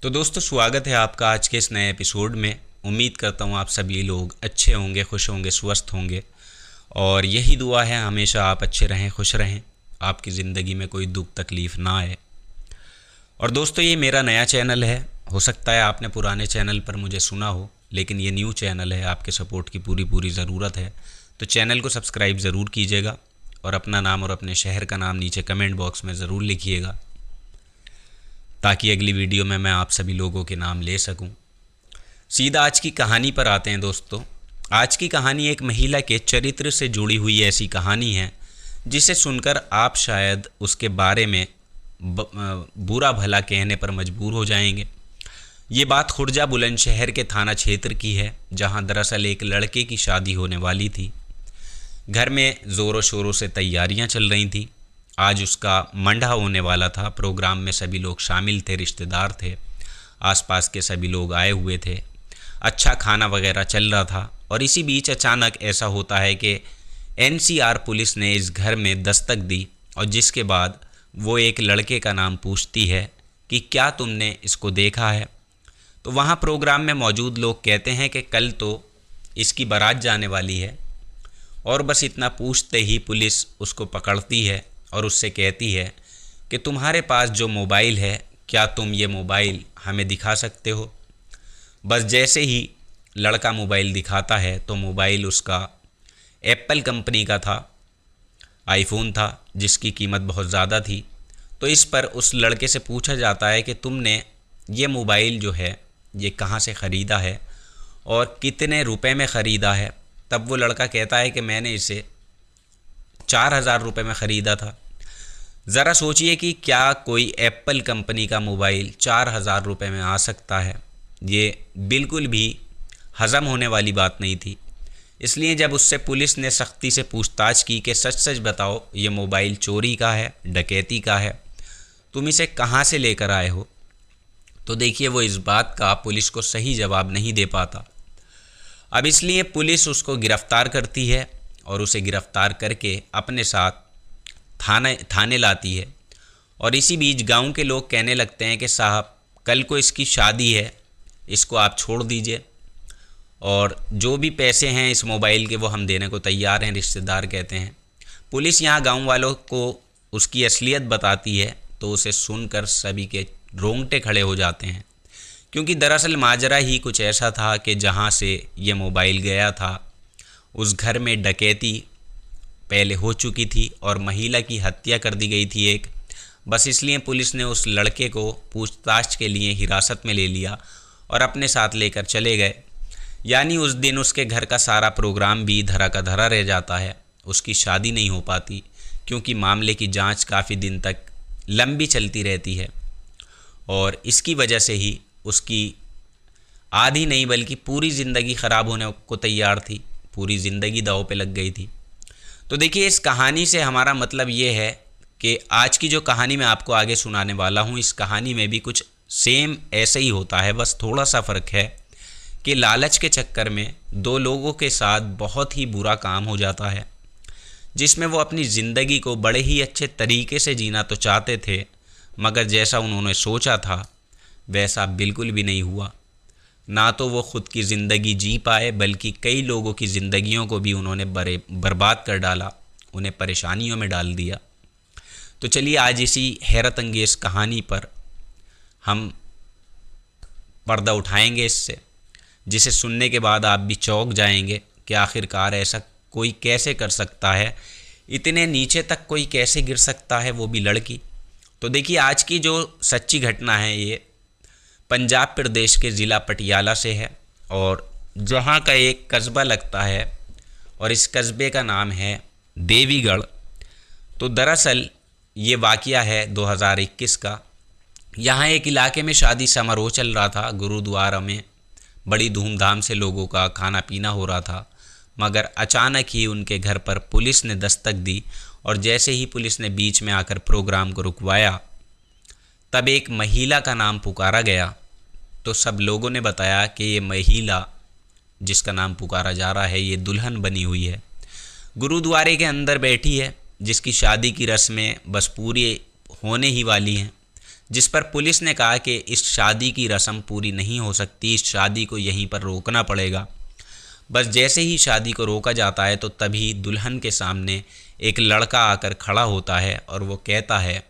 तो दोस्तों स्वागत है आपका आज के इस नए एपिसोड में। उम्मीद करता हूँ आप सभी लोग अच्छे होंगे, खुश होंगे, स्वस्थ होंगे और यही दुआ है हमेशा आप अच्छे रहें, खुश रहें, आपकी ज़िंदगी में कोई दुख तकलीफ़ ना आए। और दोस्तों ये मेरा नया चैनल है, हो सकता है आपने पुराने चैनल पर मुझे सुना हो, लेकिन ये न्यू चैनल है, आपके सपोर्ट की पूरी ज़रूरत है। तो चैनल को सब्सक्राइब ज़रूर कीजिएगा और अपना नाम और अपने शहर का नाम नीचे कमेंट बॉक्स में ज़रूर लिखिएगा ताकि अगली वीडियो में मैं आप सभी लोगों के नाम ले सकूं। सीधा आज की कहानी पर आते हैं दोस्तों। आज की कहानी एक महिला के चरित्र से जुड़ी हुई ऐसी कहानी है जिसे सुनकर आप शायद उसके बारे में बुरा भला कहने पर मजबूर हो जाएंगे। ये बात खुर्जा बुलंदशहर के थाना क्षेत्र की है, जहां दरअसल एक लड़के की शादी होने वाली थी। घर में ज़ोरों शोरों से तैयारियां चल रही थी। आज उसका मंडा होने वाला था। प्रोग्राम में सभी लोग शामिल थे, रिश्तेदार थे, आसपास के सभी लोग आए हुए थे। अच्छा खाना वगैरह चल रहा था और इसी बीच अचानक ऐसा होता है कि एनसीआर पुलिस ने इस घर में दस्तक दी और जिसके बाद वो एक लड़के का नाम पूछती है कि क्या तुमने इसको देखा है। तो वहाँ प्रोग्राम में मौजूद लोग कहते हैं कि कल तो इसकी बारात जाने वाली है और बस इतना पूछते ही पुलिस उसको पकड़ती है और उससे कहती है कि तुम्हारे पास जो मोबाइल है, क्या तुम ये मोबाइल हमें दिखा सकते हो। बस जैसे ही लड़का मोबाइल दिखाता है तो मोबाइल उसका एप्पल कंपनी का था, आईफोन था, जिसकी कीमत बहुत ज़्यादा थी। तो इस पर उस लड़के से पूछा जाता है कि तुमने ये मोबाइल जो है ये कहाँ से ख़रीदा है और कितने रुपए में ख़रीदा है। तब वो लड़का कहता है कि मैंने इसे 4,000 रुपये में ख़रीदा था। ज़रा सोचिए कि क्या कोई एप्पल कंपनी का मोबाइल 4,000 रुपये में आ सकता है। ये बिल्कुल भी हज़म होने वाली बात नहीं थी। इसलिए जब उससे पुलिस ने सख्ती से पूछताछ की कि सच सच बताओ ये मोबाइल चोरी का है, डकैती का है, तुम इसे कहाँ से लेकर आए हो, तो देखिए वो इस बात का पुलिस को सही जवाब नहीं दे पाता। अब इसलिए पुलिस उसको गिरफ़्तार करती है और उसे गिरफ़्तार करके अपने साथ थाने लाती है। और इसी बीच गांव के लोग कहने लगते हैं कि साहब कल को इसकी शादी है, इसको आप छोड़ दीजिए और जो भी पैसे हैं इस मोबाइल के वो हम देने को तैयार हैं, रिश्तेदार कहते हैं। पुलिस यहाँ गांव वालों को उसकी असलियत बताती है तो उसे सुनकर सभी के रोंगटे खड़े हो जाते हैं, क्योंकि दरअसल माजरा ही कुछ ऐसा था कि जहाँ से ये मोबाइल गया था उस घर में डकैती पहले हो चुकी थी और महिला की हत्या कर दी गई थी एक। बस इसलिए पुलिस ने उस लड़के को पूछताछ के लिए हिरासत में ले लिया और अपने साथ लेकर चले गए। यानी उस दिन उसके घर का सारा प्रोग्राम भी धरा का धरा रह जाता है। उसकी शादी नहीं हो पाती क्योंकि मामले की जांच काफ़ी दिन तक लंबी चलती रहती है और इसकी वजह से ही उसकी आधी नहीं बल्कि पूरी ज़िंदगी ख़राब होने को तैयार थी, पूरी ज़िंदगी दांव पे लग गई थी। तो देखिए इस कहानी से हमारा मतलब ये है कि आज की जो कहानी मैं आपको आगे सुनाने वाला हूँ, इस कहानी में भी कुछ सेम ऐसे ही होता है। बस थोड़ा सा फ़र्क है कि लालच के चक्कर में दो लोगों के साथ बहुत ही बुरा काम हो जाता है, जिसमें वो अपनी ज़िंदगी को बड़े ही अच्छे तरीके से जीना तो चाहते थे, मगर जैसा उन्होंने सोचा था वैसा बिल्कुल भी नहीं हुआ। ना तो वो ख़ुद की ज़िंदगी जी पाए बल्कि कई लोगों की ज़िंदगियों को भी उन्होंने बर्बाद कर डाला, उन्हें परेशानियों में डाल दिया। तो चलिए आज इसी हैरत अंगेज़ कहानी पर हम पर्दा उठाएंगे इससे, जिसे सुनने के बाद आप भी चौंक जाएंगे कि आखिरकार ऐसा कोई कैसे कर सकता है, इतने नीचे तक कोई कैसे गिर सकता है, वो भी लड़की। तो देखिए आज की जो सच्ची घटना है ये पंजाब प्रदेश के ज़िला पटियाला से है और जहाँ का एक कस्बा लगता है और इस कस्बे का नाम है देवीगढ़। तो दरअसल ये वाक़या है 2021 का। यहाँ एक इलाके में शादी समारोह चल रहा था, गुरुद्वारा में बड़ी धूमधाम से लोगों का खाना पीना हो रहा था, मगर अचानक ही उनके घर पर पुलिस ने दस्तक दी और जैसे ही पुलिस ने बीच में आकर प्रोग्राम को रुकवाया तब एक महिला का नाम पुकारा गया। तो सब लोगों ने बताया कि ये महिला जिसका नाम पुकारा जा रहा है ये दुल्हन बनी हुई है, गुरुद्वारे के अंदर बैठी है, जिसकी शादी की रस्में बस पूरी होने ही वाली हैं। जिस पर पुलिस ने कहा कि इस शादी की रस्म पूरी नहीं हो सकती, इस शादी को यहीं पर रोकना पड़ेगा। बस जैसे ही शादी को रोका जाता है तो तभी दुल्हन के सामने एक लड़का आकर खड़ा होता है और वो कहता है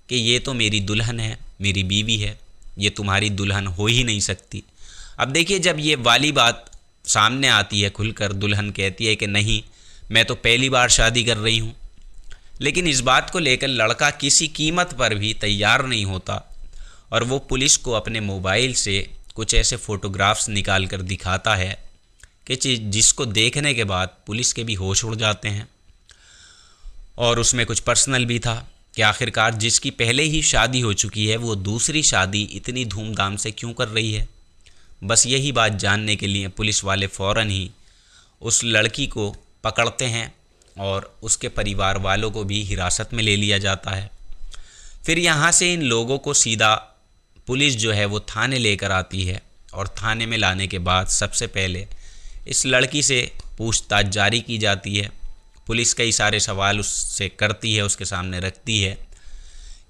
कि ये तो मेरी दुल्हन है, मेरी बीवी है, ये तुम्हारी दुल्हन हो ही नहीं सकती। अब देखिए, जब ये वाली बात सामने आती है खुलकर, दुल्हन कहती है कि नहीं, मैं तो पहली बार शादी कर रही हूँ। लेकिन इस बात को लेकर लड़का किसी कीमत पर भी तैयार नहीं होता और वो पुलिस को अपने मोबाइल से कुछ ऐसे फ़ोटोग्राफ्स निकाल कर दिखाता है कि जिसको देखने के बाद पुलिस के भी होश उड़ जाते हैं। और उसमें कुछ पर्सनल भी था कि आखिरकार जिसकी पहले ही शादी हो चुकी है वो दूसरी शादी इतनी धूमधाम से क्यों कर रही है। बस यही बात जानने के लिए पुलिस वाले फ़ौरन ही उस लड़की को पकड़ते हैं और उसके परिवार वालों को भी हिरासत में ले लिया जाता है। फिर यहाँ से इन लोगों को सीधा पुलिस जो है वो थाने लेकर आती है और थाने में लाने के बाद सबसे पहले इस लड़की से पूछताछ जारी की जाती है। पुलिस कई सारे सवाल उससे करती है, उसके सामने रखती है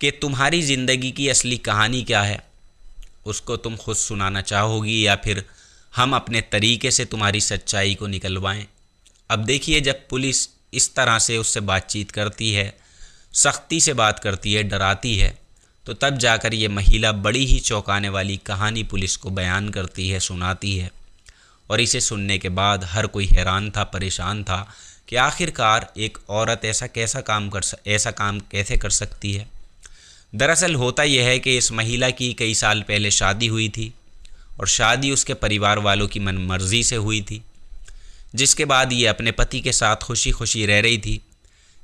कि तुम्हारी ज़िंदगी की असली कहानी क्या है, उसको तुम खुद सुनाना चाहोगी या फिर हम अपने तरीके से तुम्हारी सच्चाई को निकलवाएं। अब देखिए, जब पुलिस इस तरह से उससे बातचीत करती है, सख्ती से बात करती है, डराती है, तो तब जाकर ये महिला बड़ी ही चौंकाने वाली कहानी पुलिस को बयान करती है, सुनाती है। और इसे सुनने के बाद हर कोई हैरान था, परेशान था कि आखिरकार एक औरत ऐसा काम कैसे कर सकती है। दरअसल होता यह है कि इस महिला की कई साल पहले शादी हुई थी और शादी उसके परिवार वालों की मनमर्जी से हुई थी, जिसके बाद ये अपने पति के साथ खुशी खुशी रह रही थी।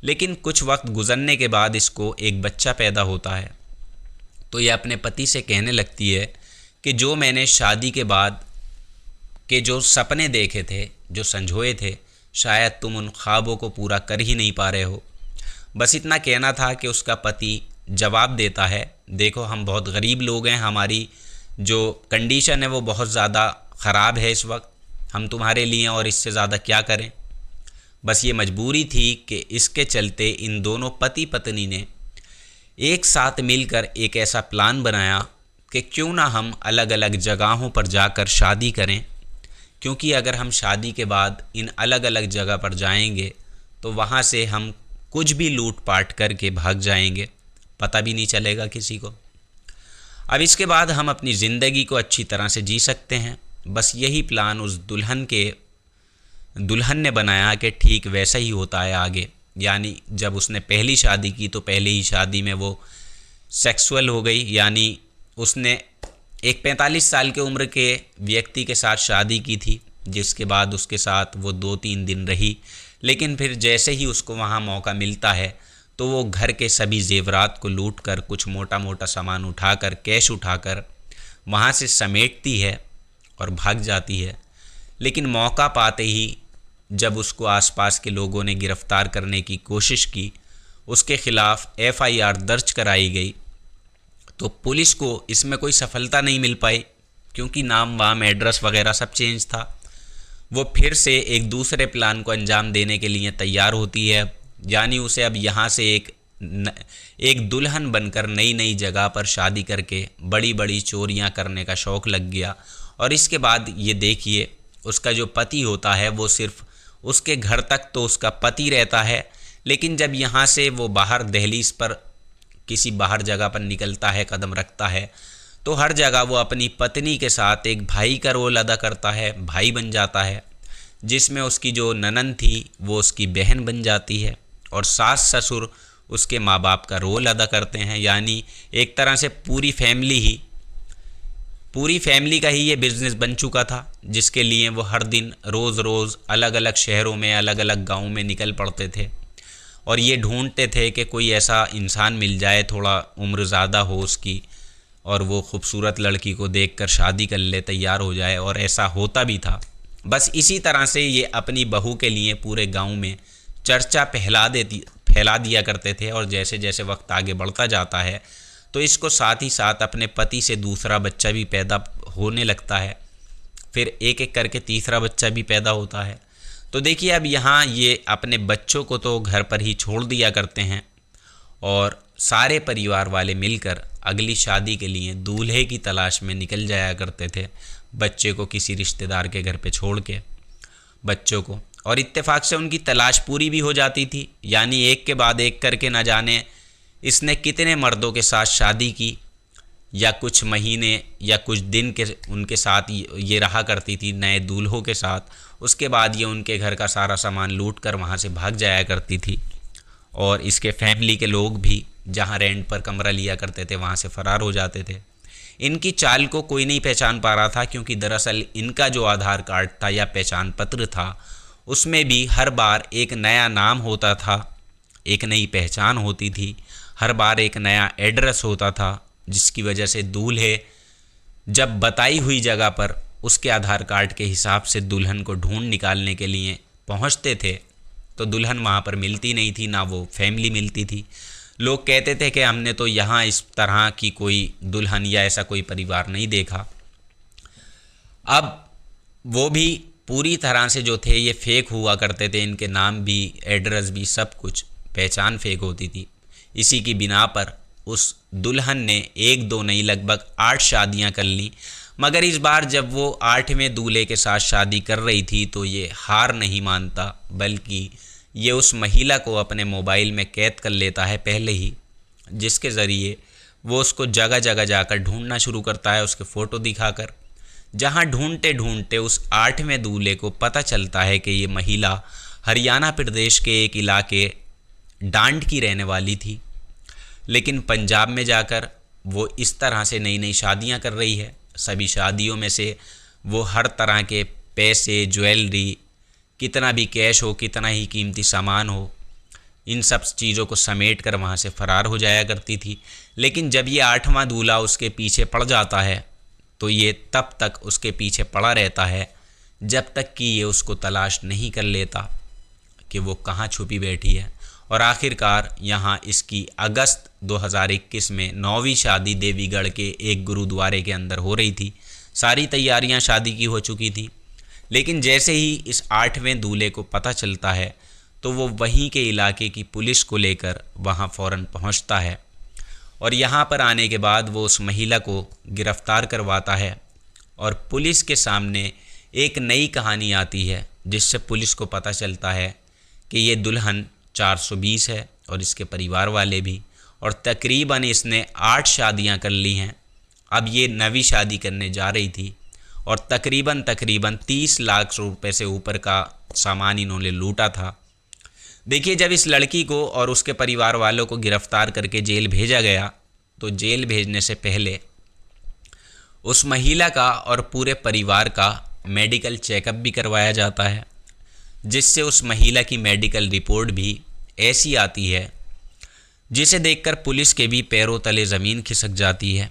लेकिन कुछ वक्त गुजरने के बाद इसको एक बच्चा पैदा होता है तो ये अपने पति से कहने लगती है कि जो मैंने शादी के बाद के जो सपने देखे थे, जो संजोए थे, शायद तुम उन ख्वाबों को पूरा कर ही नहीं पा रहे हो। बस इतना कहना था कि उसका पति जवाब देता है, देखो हम बहुत गरीब लोग हैं, हमारी जो कंडीशन है वो बहुत ज़्यादा ख़राब है इस वक्त, हम तुम्हारे लिए और इससे ज़्यादा क्या करें। बस ये मजबूरी थी कि इसके चलते इन दोनों पति पत्नी ने एक साथ मिलकर एक ऐसा प्लान बनाया कि क्यों ना हम अलग अलग जगहों पर जाकर शादी करें, क्योंकि अगर हम शादी के बाद इन अलग अलग जगह पर जाएंगे तो वहाँ से हम कुछ भी लूट पाट करके भाग जाएंगे, पता भी नहीं चलेगा किसी को। अब इसके बाद हम अपनी ज़िंदगी को अच्छी तरह से जी सकते हैं। बस यही प्लान उस दुल्हन ने बनाया कि ठीक वैसा ही होता है आगे। यानी जब उसने पहली शादी की तो पहले ही शादी में वो सेक्सुअल हो गई, यानी उसने एक 45 साल के उम्र के व्यक्ति के साथ शादी की थी, जिसके बाद उसके साथ वो 2-3 दिन रही। लेकिन फिर जैसे ही उसको वहाँ मौका मिलता है तो वो घर के सभी जेवरात को लूट कर, कुछ मोटा मोटा सामान उठाकर, कैश उठाकर वहाँ से समेटती है और भाग जाती है। लेकिन मौका पाते ही जब उसको आसपास के लोगों ने गिरफ्तार करने की कोशिश की, उसके ख़िलाफ़ FIR दर्ज कराई गई, तो पुलिस को इसमें कोई सफलता नहीं मिल पाई क्योंकि नाम वाम एड्रेस वगैरह सब चेंज था। वो फिर से एक दूसरे प्लान को अंजाम देने के लिए तैयार होती है। यानी उसे अब यहाँ से एक दुल्हन बनकर नई नई जगह पर शादी करके बड़ी बड़ी चोरियाँ करने का शौक़ लग गया। और इसके बाद ये देखिए, उसका जो पति होता है वो सिर्फ उसके घर तक तो उसका पति रहता है, लेकिन जब यहाँ से वो बाहर दहलीज पर किसी बाहर जगह पर निकलता है, कदम रखता है, तो हर जगह वो अपनी पत्नी के साथ एक भाई का रोल अदा करता है, भाई बन जाता है, जिसमें उसकी जो ननंद थी वो उसकी बहन बन जाती है और सास ससुर उसके माँ बाप का रोल अदा करते हैं। यानी एक तरह से पूरी फैमिली का ही ये बिज़नेस बन चुका था, जिसके लिए वो हर दिन रोज़ रोज़ अलग अलग शहरों में, अलग अलग गाँव में निकल पड़ते थे और ये ढूंढते थे कि कोई ऐसा इंसान मिल जाए, थोड़ा उम्र ज़्यादा हो उसकी, और वो खूबसूरत लड़की को देखकर शादी कर ले, तैयार हो जाए। और ऐसा होता भी था। बस इसी तरह से ये अपनी बहू के लिए पूरे गांव में चर्चा फैला दिया करते थे। और जैसे जैसे वक्त आगे बढ़ता जाता है तो इसको साथ ही साथ अपने पति से दूसरा बच्चा भी पैदा होने लगता है, फिर एक एक करके तीसरा बच्चा भी पैदा होता है। तो देखिए, अब यहाँ ये अपने बच्चों को तो घर पर ही छोड़ दिया करते हैं और सारे परिवार वाले मिलकर अगली शादी के लिए दूल्हे की तलाश में निकल जाया करते थे, बच्चे को किसी रिश्तेदार के घर पे छोड़ के बच्चों को, और इत्तेफाक से उनकी तलाश पूरी भी हो जाती थी। यानी एक के बाद एक करके न जाने इसने कितने मर्दों के साथ शादी की, या कुछ महीने या कुछ दिन के उनके साथ ये रहा करती थी नए दूल्हों के साथ। उसके बाद ये उनके घर का सारा सामान लूट कर वहाँ से भाग जाया करती थी, और इसके फैमिली के लोग भी जहाँ रेंट पर कमरा लिया करते थे वहाँ से फ़रार हो जाते थे। इनकी चाल को कोई नहीं पहचान पा रहा था, क्योंकि दरअसल इनका जो आधार कार्ड था या पहचान पत्र था उसमें भी हर बार एक नया नाम होता था, एक नई पहचान होती थी, हर बार एक नया एड्रेस होता था, जिसकी वजह से दूल्हे जब बताई हुई जगह पर उसके आधार कार्ड के हिसाब से दुल्हन को ढूंढ निकालने के लिए पहुंचते थे तो दुल्हन वहां पर मिलती नहीं थी, ना वो फैमिली मिलती थी। लोग कहते थे कि हमने तो यहाँ इस तरह की कोई दुल्हन या ऐसा कोई परिवार नहीं देखा। अब वो भी पूरी तरह से जो थे ये फेक हुआ करते थे, इनके नाम भी, एड्रेस भी, सब कुछ पहचान फेक होती थी। इसी की बिना पर उस दुल्हन ने 1-2 नहीं लगभग 8 शादियां कर लीं। मगर इस बार जब वो 8वें दूल्हे के साथ शादी कर रही थी तो ये हार नहीं मानता, बल्कि ये उस महिला को अपने मोबाइल में कैद कर लेता है पहले ही, जिसके ज़रिए वो उसको जगह जगह जाकर ढूंढना शुरू करता है, उसके फ़ोटो दिखाकर। जहाँ ढूंढते ढूंढते उस 8वें दूल्हे को पता चलता है कि ये महिला हरियाणा प्रदेश के एक इलाके डांड की रहने वाली थी, लेकिन पंजाब में जाकर वो इस तरह से नई नई शादियां कर रही है। सभी शादियों में से वो हर तरह के पैसे, ज्वेलरी, कितना भी कैश हो, कितना ही कीमती सामान हो, इन सब चीज़ों को समेट कर वहाँ से फ़रार हो जाया करती थी। लेकिन जब ये 8वां दूल्हा उसके पीछे पड़ जाता है तो ये तब तक उसके पीछे पड़ा रहता है जब तक कि ये उसको तलाश नहीं कर लेता कि वो कहाँ छुपी बैठी है। और आखिरकार यहाँ इसकी अगस्त 2021 में 9वीं शादी देवीगढ़ के एक गुरुद्वारे के अंदर हो रही थी। सारी तैयारियाँ शादी की हो चुकी थी, लेकिन जैसे ही इस 8वें दूल्हे को पता चलता है तो वो वहीं के इलाके की पुलिस को लेकर वहाँ फ़ौरन पहुँचता है, और यहाँ पर आने के बाद वो उस महिला को गिरफ़्तार करवाता है। और पुलिस के सामने एक नई कहानी आती है, जिससे पुलिस को पता चलता है कि ये दुल्हन 420 है और इसके परिवार वाले भी, और तकरीबन इसने 8 शादियां कर ली हैं। अब ये 9वीं शादी करने जा रही थी, और तकरीबन 30 लाख रुपए से ऊपर का सामान इन्होंने लूटा था। देखिए, जब इस लड़की को और उसके परिवार वालों को गिरफ़्तार करके जेल भेजा गया तो जेल भेजने से पहले उस महिला का और पूरे परिवार का मेडिकल चेकअप भी करवाया जाता है, जिससे उस महिला की मेडिकल रिपोर्ट भी ऐसी आती है जिसे देखकर पुलिस के भी पैरों तले ज़मीन खिसक जाती है।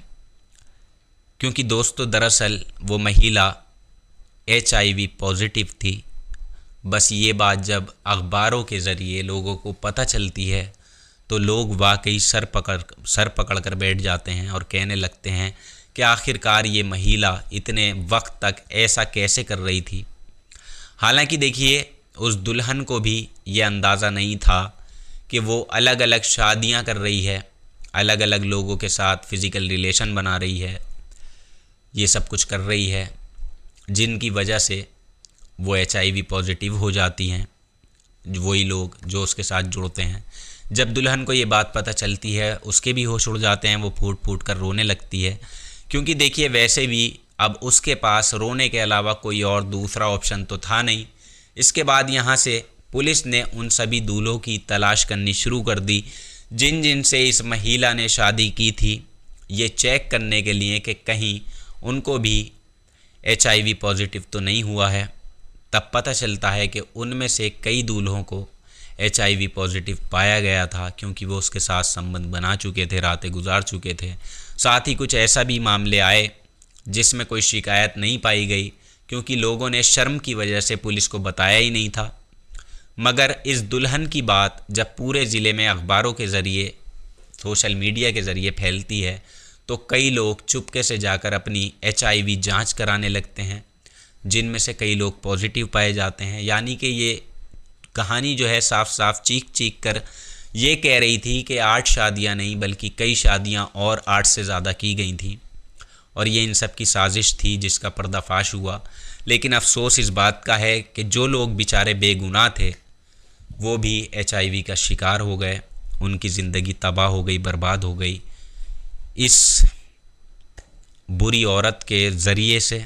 क्योंकि दोस्तों, दरअसल वो महिला HIV पॉजिटिव थी। बस ये बात जब अखबारों के ज़रिए लोगों को पता चलती है तो लोग वाकई सर पकड़ कर बैठ जाते हैं और कहने लगते हैं कि आखिरकार ये महिला इतने वक्त तक ऐसा कैसे कर रही थी। हालांकि देखिए, उस दुल्हन को भी ये अंदाज़ा नहीं था कि वो अलग अलग शादियां कर रही है, अलग अलग लोगों के साथ फ़िज़िकल रिलेशन बना रही है, ये सब कुछ कर रही है, जिनकी वजह से वो HIV पॉजिटिव हो जाती हैं, वही लोग जो उसके साथ जुड़ते हैं। जब दुल्हन को ये बात पता चलती है उसके भी होश उड़ जाते हैं, वो फूट फूट कर रोने लगती है। क्योंकि देखिए, वैसे भी अब उसके पास रोने के अलावा कोई और दूसरा ऑप्शन तो था नहीं। इसके बाद यहाँ से पुलिस ने उन सभी दूल्हों की तलाश करनी शुरू कर दी जिन से इस महिला ने शादी की थी, ये चेक करने के लिए कि कहीं उनको भी HIV पॉजिटिव तो नहीं हुआ है। तब पता चलता है कि उनमें से कई दूल्हों को HIV पॉजिटिव पाया गया था, क्योंकि वो उसके साथ संबंध बना चुके थे, रातें गुजार चुके थे। साथ ही कुछ ऐसा भी मामले आए जिसमें कोई शिकायत नहीं पाई गई, क्योंकि लोगों ने शर्म की वजह से पुलिस को बताया ही नहीं था। मगर इस दुल्हन की बात जब पूरे ज़िले में अखबारों के ज़रिए, सोशल मीडिया के ज़रिए फैलती है तो कई लोग चुपके से जाकर अपनी HIV जांच कराने लगते हैं, जिनमें से कई लोग पॉजिटिव पाए जाते हैं। यानी कि ये कहानी जो है साफ साफ चीख चीख कर ये कह रही थी कि 8 शादियां नहीं बल्कि कई शादियां और 8 से ज़्यादा की गई थी और ये इन सब की साजिश थी जिसका पर्दाफाश हुआ। लेकिन अफसोस इस बात का है कि जो लोग बेचारे बेगुनाह थे वो भी HIV का शिकार हो गए, उनकी ज़िंदगी तबाह हो गई, बर्बाद हो गई इस बुरी औरत के ज़रिए से।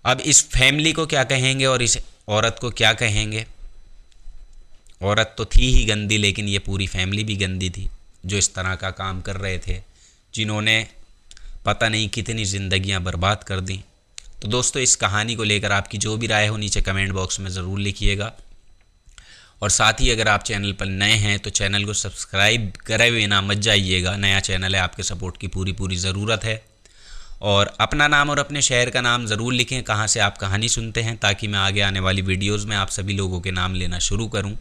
अब इस फैमिली को क्या कहेंगे और इस औरत को क्या कहेंगे? औरत तो थी ही गंदी, लेकिन ये पूरी फैमिली भी गंदी थी जो इस तरह का काम कर रहे थे, जिन्होंने पता नहीं कितनी ज़िंदगियां बर्बाद कर दी। तो दोस्तों, इस कहानी को लेकर आपकी जो भी राय हो नीचे कमेंट बॉक्स में ज़रूर लिखिएगा। और साथ ही अगर आप चैनल पर नए हैं तो चैनल को सब्सक्राइब करे बिना मत जाइएगा। नया चैनल है, आपके सपोर्ट की पूरी ज़रूरत है। और अपना नाम और अपने शहर का नाम ज़रूर लिखें, कहाँ से आप कहानी सुनते हैं, ताकि मैं आगे आने वाली वीडियोज़ में आप सभी लोगों के नाम लेना शुरू करूँ।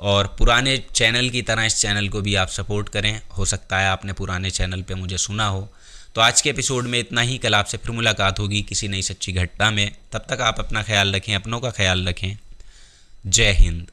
और पुराने चैनल की तरह इस चैनल को भी आप सपोर्ट करें। हो सकता है आपने पुराने चैनल पे मुझे सुना हो। तो आज के एपिसोड में इतना ही। कल आपसे फिर मुलाकात होगी किसी नई सच्ची घटना में। तब तक आप अपना ख्याल रखें, अपनों का ख्याल रखें। जय हिंद।